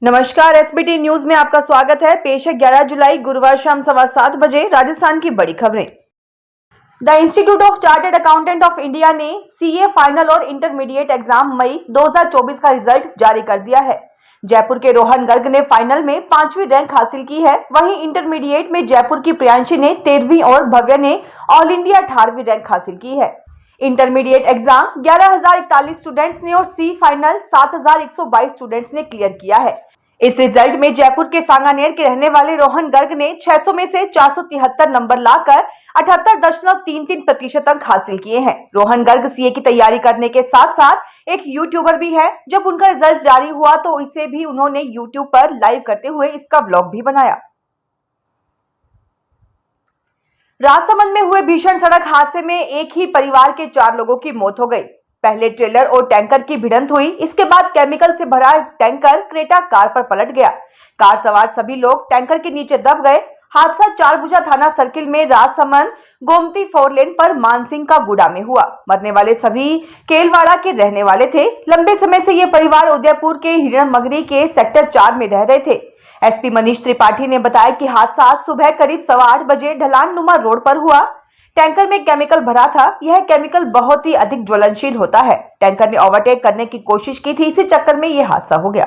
नमस्कार, SBT news में आपका स्वागत है। पेश है 11 जुलाई गुरुवार शाम 7:15 बजे राजस्थान की बड़ी खबरें। The institute of chartered accountant of India ने सीए फाइनल और इंटरमीडिएट एग्जाम मई 2024 का रिजल्ट जारी कर दिया है। जयपुर के रोहन गर्ग ने फाइनल में 5वीं रैंक हासिल की है। वहीं इंटरमीडिएट में जयपुर की प्रियांशी ने 13वीं और भव्य ने ऑल इंडिया 18वीं रैंक हासिल की है। इंटरमीडिएट एग्जाम 11,041 स्टूडेंट्स ने और सी फाइनल 7,122 स्टूडेंट्स ने क्लियर किया है। इस रिजल्ट में जयपुर के सांगानेर के रहने वाले रोहन गर्ग ने 600 में से 473 नंबर लाकर 78.33% अंक हासिल किए हैं। रोहन गर्ग सीए की तैयारी करने के साथ साथ एक यूट्यूबर भी है। जब उनका रिजल्ट जारी हुआ तो इसे भी उन्होंने यूट्यूब पर लाइव करते हुए इसका व्लॉग भी बनाया। राजसमंद में हुए भीषण सड़क हादसे में एक ही परिवार के 4 लोगों की मौत हो गई। पहले ट्रेलर और टैंकर की भिड़ंत हुई, इसके बाद केमिकल से भरा टैंकर क्रेटा कार पर पलट गया। कार सवार सभी लोग टैंकर के नीचे दब गए। हादसा चारभुजा थाना सर्किल में राजसमंद गोमती 4 लेन पर मानसिंह का गुड़ा में हुआ। मरने वाले सभी केलवाड़ा के रहने वाले थे। लंबे समय से ये परिवार उदयपुर के हिरणमगरी के सेक्टर 4 में रह रहे थे। एसपी मनीष त्रिपाठी ने बताया कि हादसा आज सुबह करीब 8:15 बजे ढलान नुमा रोड पर हुआ। टैंकर में केमिकल भरा था। यह केमिकल बहुत ही अधिक ज्वलनशील होता है। टैंकर ने ओवरटेक करने की कोशिश की थी, इसी चक्कर में यह हादसा हो गया।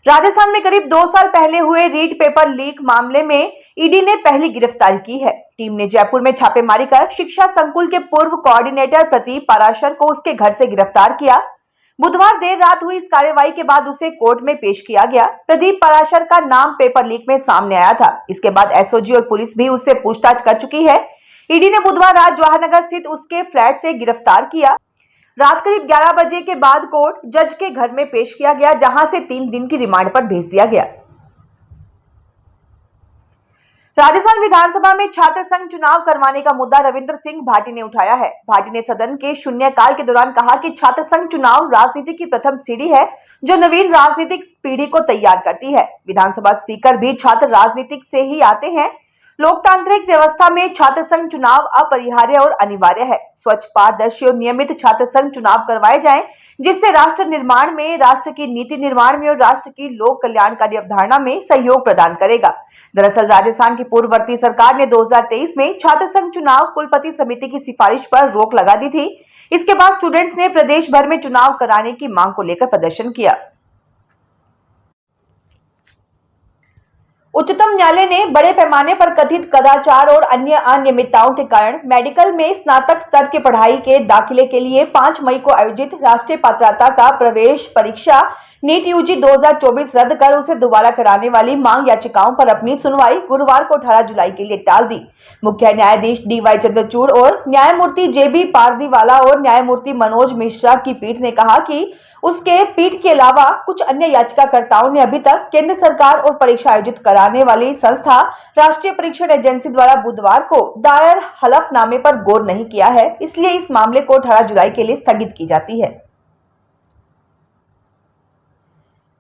राजस्थान में करीब 2 साल पहले हुए रीट पेपर लीक मामले में ईडी ने पहली गिरफ्तारी की है। टीम ने जयपुर में छापेमारी कर शिक्षा संकुल के पूर्व कोऑर्डिनेटर प्रदीप पाराशर को उसके घर से गिरफ्तार किया। बुधवार देर रात हुई इस कार्रवाई के बाद उसे कोर्ट में पेश किया गया। प्रदीप पाराशर का नाम पेपर लीक में सामने आया था। इसके बाद एसओजी और पुलिस भी उससे पूछताछ कर चुकी है। ईडी ने बुधवार रात जवाहरनगर स्थित उसके फ्लैट से गिरफ्तार किया। रात करीब 11 बजे के बाद कोर्ट जज के घर में पेश किया गया, जहां से 3 दिन की रिमांड पर भेज दिया गया। राजस्थान विधानसभा में छात्र संघ चुनाव करवाने का मुद्दा रविंद्र सिंह भाटी ने उठाया है। भाटी ने सदन के शून्यकाल के दौरान कहा कि छात्र संघ चुनाव राजनीति की प्रथम सीढ़ी है, जो नवीन राजनीतिक पीढ़ी को तैयार करती है। विधानसभा स्पीकर भी छात्र राजनीतिक से ही आते हैं। लोकतांत्रिक व्यवस्था में छात्र संघ चुनाव अपरिहार्य और अनिवार्य है। स्वच्छ, पारदर्शी और नियमित छात्र संघ चुनाव करवाए जाएं, जिससे राष्ट्र निर्माण में, राष्ट्र की नीति निर्माण में और राष्ट्र की लोक कल्याणकारी अवधारणा में सहयोग प्रदान करेगा। दरअसल राजस्थान की पूर्ववर्ती सरकार ने 2023 में छात्र संघ चुनाव कुलपति समिति की सिफारिश पर रोक लगा दी थी। इसके बाद स्टूडेंट्स ने प्रदेश भर में चुनाव कराने की मांग को लेकर प्रदर्शन किया। उच्चतम न्यायालय ने बड़े पैमाने पर कथित कदाचार और अन्य अनियमितताओं के कारण मेडिकल में स्नातक स्तर की पढ़ाई के दाखिले के लिए 5 मई को आयोजित राष्ट्रीय पात्रता का प्रवेश परीक्षा नीट यूजी 2024 रद्द कर उसे दोबारा कराने वाली मांग याचिकाओं पर अपनी सुनवाई गुरुवार को 18 जुलाई के लिए टाल दी। मुख्य न्यायाधीश डीवाई चंद्रचूड़ और न्यायमूर्ति जेबी पारदीवाला और न्यायमूर्ति मनोज मिश्रा की पीठ ने कहा कि उसके पीठ के अलावा कुछ अन्य याचिकाकर्ताओं ने अभी तक केंद्र सरकार और परीक्षा आयोजित कराने वाली संस्था राष्ट्रीय परीक्षण एजेंसी द्वारा बुधवार को दायर हलफनामे पर गौर नहीं किया है। इसलिए इस मामले को 18 जुलाई के लिए स्थगित की जाती है।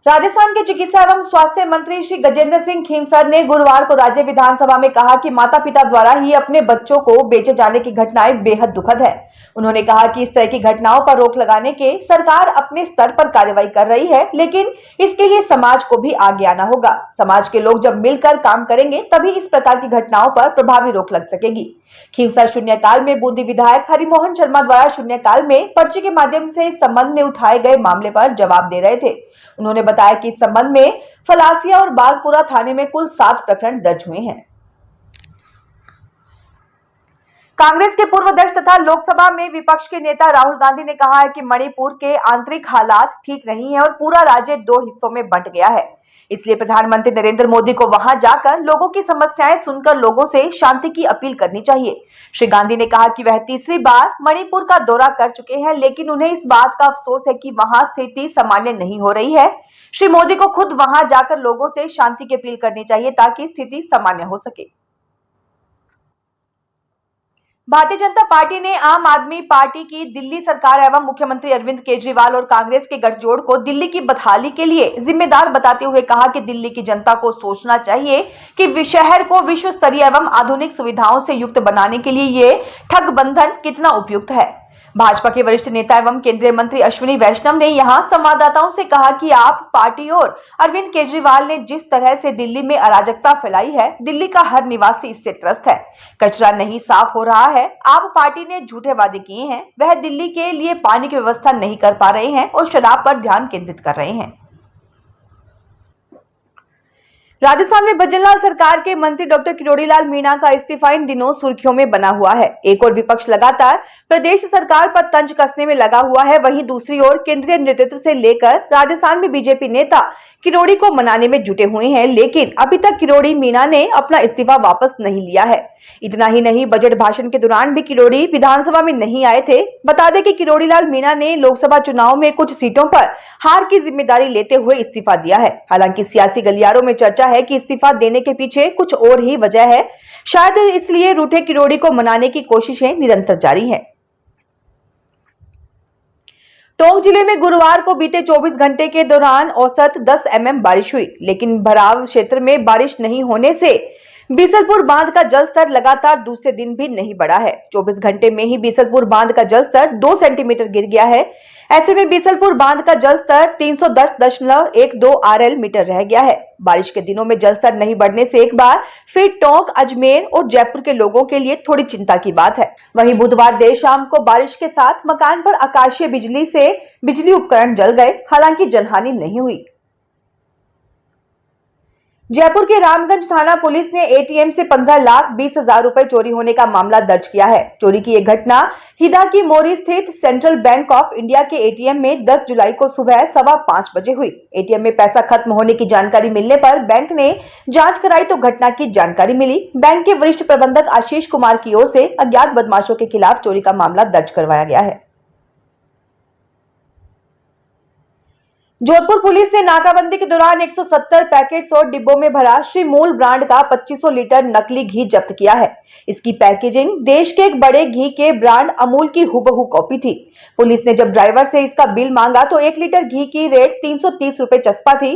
राजस्थान के चिकित्सा एवं स्वास्थ्य मंत्री श्री गजेंद्र सिंह खीमसर ने गुरुवार को राज्य विधानसभा में कहा कि माता पिता द्वारा ही अपने बच्चों को बेचे जाने की घटनाएं बेहद दुखद है। उन्होंने कहा कि इस तरह की घटनाओं पर रोक लगाने के सरकार अपने स्तर पर कार्रवाई कर रही है, लेकिन इसके लिए समाज को भी आगे आना होगा। समाज के लोग जब मिलकर काम करेंगे तभी इस प्रकार की घटनाओं पर प्रभावी रोक लग सकेगी। खीमसर शून्यकाल में बूंदी विधायक हरिमोहन शर्मा द्वारा शून्यकाल में पर्ची के माध्यम से इस संबंध में उठाए गए मामले पर जवाब दे रहे थे। उन्होंने बताया कि इस संबंध में फलासिया और बागपुरा थाने में कुल 7 प्रकरण दर्ज हुए हैं। कांग्रेस के पूर्व अध्यक्ष तथा लोकसभा में विपक्ष के नेता राहुल गांधी ने कहा है कि मणिपुर के आंतरिक हालात ठीक नहीं है और पूरा राज्य 2 हिस्सों में बंट गया है। इसलिए प्रधानमंत्री नरेंद्र मोदी को वहां जाकर लोगों की समस्याएं सुनकर लोगों से शांति की अपील करनी चाहिए। श्री गांधी ने कहा कि वह तीसरी बार मणिपुर का दौरा कर चुके हैं, लेकिन उन्हें इस बात का अफसोस है कि वहां स्थिति सामान्य नहीं हो रही है। श्री मोदी को खुद वहां जाकर लोगों से शांति की अपील करनी चाहिए ताकि स्थिति सामान्य हो सके। भारतीय जनता पार्टी ने आम आदमी पार्टी की दिल्ली सरकार एवं मुख्यमंत्री अरविंद केजरीवाल और कांग्रेस के गठजोड़ को दिल्ली की बदहाली के लिए जिम्मेदार बताते हुए कहा कि दिल्ली की जनता को सोचना चाहिए कि शहर को विश्व स्तरीय एवं आधुनिक सुविधाओं से युक्त बनाने के लिए ये ठगबंधन कितना उपयुक्त है। भाजपा के वरिष्ठ नेता एवं केंद्रीय मंत्री अश्विनी वैष्णव ने यहां संवाददाताओं से कहा कि आप पार्टी और अरविंद केजरीवाल ने जिस तरह से दिल्ली में अराजकता फैलाई है, दिल्ली का हर निवासी इससे त्रस्त है। कचरा नहीं साफ हो रहा है। आप पार्टी ने झूठे वादे किए हैं, वह दिल्ली के लिए पानी की व्यवस्था नहीं कर पा रहे हैं और शराब पर ध्यान केंद्रित कर रहे हैं। राजस्थान में भजनलाल सरकार के मंत्री डॉक्टर किरोड़ीलाल मीणा का इस्तीफा इन दिनों सुर्खियों में बना हुआ है। एक और विपक्ष लगातार प्रदेश सरकार पर तंज कसने में लगा हुआ है, वहीं दूसरी ओर केंद्रीय नेतृत्व से लेकर राजस्थान में बीजेपी नेता किरोड़ी को मनाने में जुटे हुए हैं, लेकिन अभी तक किरोड़ी मीणा ने अपना इस्तीफा वापस नहीं लिया है। इतना ही नहीं, बजट भाषण के दौरान भी किरोड़ी विधानसभा में नहीं आए थे। बता दें कि किरोड़ीलाल मीणा ने लोकसभा चुनाव में कुछ सीटों पर हार की जिम्मेदारी लेते हुए इस्तीफा दिया है। हालांकि सियासी गलियारों में चर्चा है कि इस्तीफा देने के पीछे कुछ और ही वजह है। शायद इसलिए रूठे किरोड़ी को मनाने की कोशिशें निरंतर जारी हैं। टोंक जिले में गुरुवार को बीते 24 घंटे के दौरान औसत 10 mm बारिश हुई, लेकिन भराव क्षेत्र में बारिश नहीं होने से बीसलपुर बांध का जलस्तर लगातार दूसरे दिन भी नहीं बढ़ा है। 24 घंटे में ही बीसलपुर बांध का जलस्तर 2 सेंटीमीटर गिर गया है। ऐसे में बीसलपुर बांध का जलस्तर 310.12 RL मीटर रह गया है। बारिश के दिनों में जलस्तर नहीं बढ़ने से एक बार फिर टोंक, अजमेर और जयपुर के लोगों के लिए थोड़ी चिंता की बात है। वहीं बुधवार देर शाम को बारिश के साथ मकान पर आकाशीय बिजली से बिजली उपकरण जल गए, हालांकि जनहानि नहीं हुई। जयपुर के रामगंज थाना पुलिस ने एटीएम से 15,20,000 रुपए चोरी होने का मामला दर्ज किया है। चोरी की यह घटना हिदा की मोरी स्थित सेंट्रल बैंक ऑफ इंडिया के एटीएम में 10 जुलाई को सुबह 5:15 बजे हुई। एटीएम में पैसा खत्म होने की जानकारी मिलने पर बैंक ने जांच कराई तो घटना की जानकारी मिली। बैंक के वरिष्ठ प्रबंधक आशीष कुमार की ओर से अज्ञात बदमाशों के खिलाफ चोरी का मामला दर्ज करवाया गया है। जोधपुर पुलिस ने नाकाबंदी के दौरान 170 पैकेट 100 डिब्बों में भरा श्री मूल ब्रांड का 2500 लीटर नकली घी जब्त किया है। इसकी पैकेजिंग देश के एक बड़े घी के ब्रांड अमूल की हुबहू कॉपी थी। पुलिस ने जब ड्राइवर से इसका बिल मांगा तो 1 लीटर घी की रेट 330 रुपए चस्पा थी।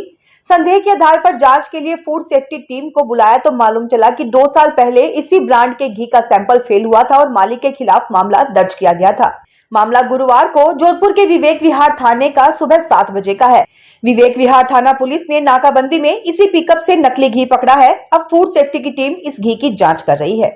संदेह के आधार पर जांच के लिए फूड सेफ्टी टीम को बुलाया तो मालूम चला कि 2 साल पहले इसी ब्रांड के घी का सैंपल फेल हुआ था और मालिक के खिलाफ मामला दर्ज किया गया था। मामला गुरुवार को जोधपुर के विवेक विहार थाने का सुबह 7 बजे का है। विवेक विहार थाना पुलिस ने नाकाबंदी में इसी पिकअप से नकली घी पकड़ा है। अब फूड सेफ्टी की टीम इस घी की जांच कर रही है।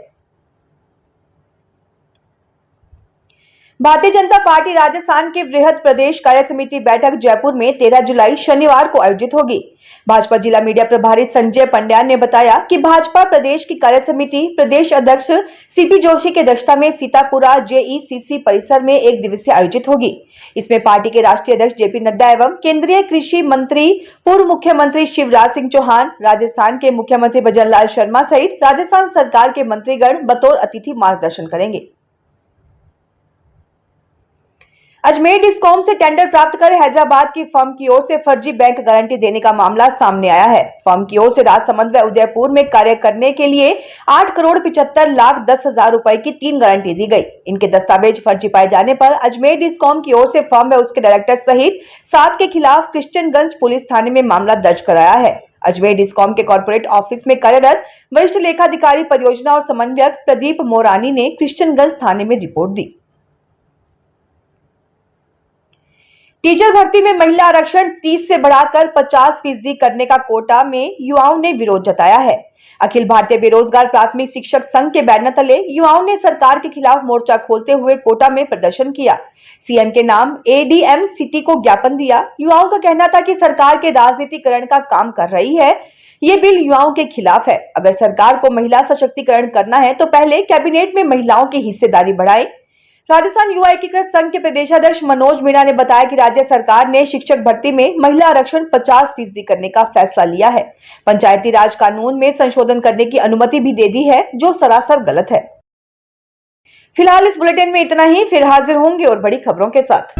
भारतीय जनता पार्टी राजस्थान की वृहद प्रदेश कार्य समिति बैठक जयपुर में 13 जुलाई शनिवार को आयोजित होगी। भाजपा जिला मीडिया प्रभारी संजय पंड्यान ने बताया कि भाजपा प्रदेश की कार्य समिति प्रदेश अध्यक्ष सीपी जोशी की अध्यक्षता में सीतापुरा जेईसीसी परिसर में 1 दिवसीय आयोजित होगी। इसमें पार्टी के राष्ट्रीय अध्यक्ष जेपी नड्डा एवं केंद्रीय कृषि मंत्री पूर्व मुख्यमंत्री शिवराज सिंह चौहान, राजस्थान के मुख्यमंत्री भजनलाल शर्मा सहित राजस्थान सरकार के मंत्रीगण बतौर अतिथि मार्गदर्शन करेंगे। अजमेर डिस्कॉम से टेंडर प्राप्त कर हैदराबाद की फर्म की ओर से फर्जी बैंक गारंटी देने का मामला सामने आया है। फर्म की ओर से राजसमंद व उदयपुर में कार्य करने के लिए 8,75,10,000 रुपए की 3 गारंटी दी गई। इनके दस्तावेज फर्जी पाए जाने पर अजमेर डिस्कॉम की ओर से फर्म व उसके डायरेक्टर सहित 7 के खिलाफ क्रिश्चियनगंज पुलिस थाने में मामला दर्ज कराया है। अजमेर डिस्कॉम के कॉर्पोरेट ऑफिस में कार्यरत वरिष्ठ लेखाधिकारी परियोजना और समन्वयक प्रदीप मोरानी ने क्रिश्चियनगंज थाने में रिपोर्ट दी। टीचर भर्ती में महिला आरक्षण 30 से बढ़ाकर 50% करने का कोटा में युवाओं ने विरोध जताया है। अखिल भारतीय बेरोजगार प्राथमिक शिक्षक संघ के बैनर तले युवाओं ने सरकार के खिलाफ मोर्चा खोलते हुए कोटा में प्रदर्शन किया। सीएम के नाम एडीएम सिटी को ज्ञापन दिया। युवाओं का कहना था कि सरकार के राजनीतिकरण का काम कर रही है। ये बिल युवाओं के खिलाफ है। अगर सरकार को महिला सशक्तिकरण करना है तो पहले कैबिनेट में महिलाओं की हिस्सेदारी बढ़ाए। राजस्थान युवा एकीकृत संघ के प्रदेशाध्यक्ष मनोज मीणा ने बताया कि राज्य सरकार ने शिक्षक भर्ती में महिला आरक्षण 50% करने का फैसला लिया है। पंचायती राज कानून में संशोधन करने की अनुमति भी दे दी है, जो सरासर गलत है। फिलहाल इस बुलेटिन में इतना ही। फिर हाजिर होंगे और बड़ी खबरों के साथ।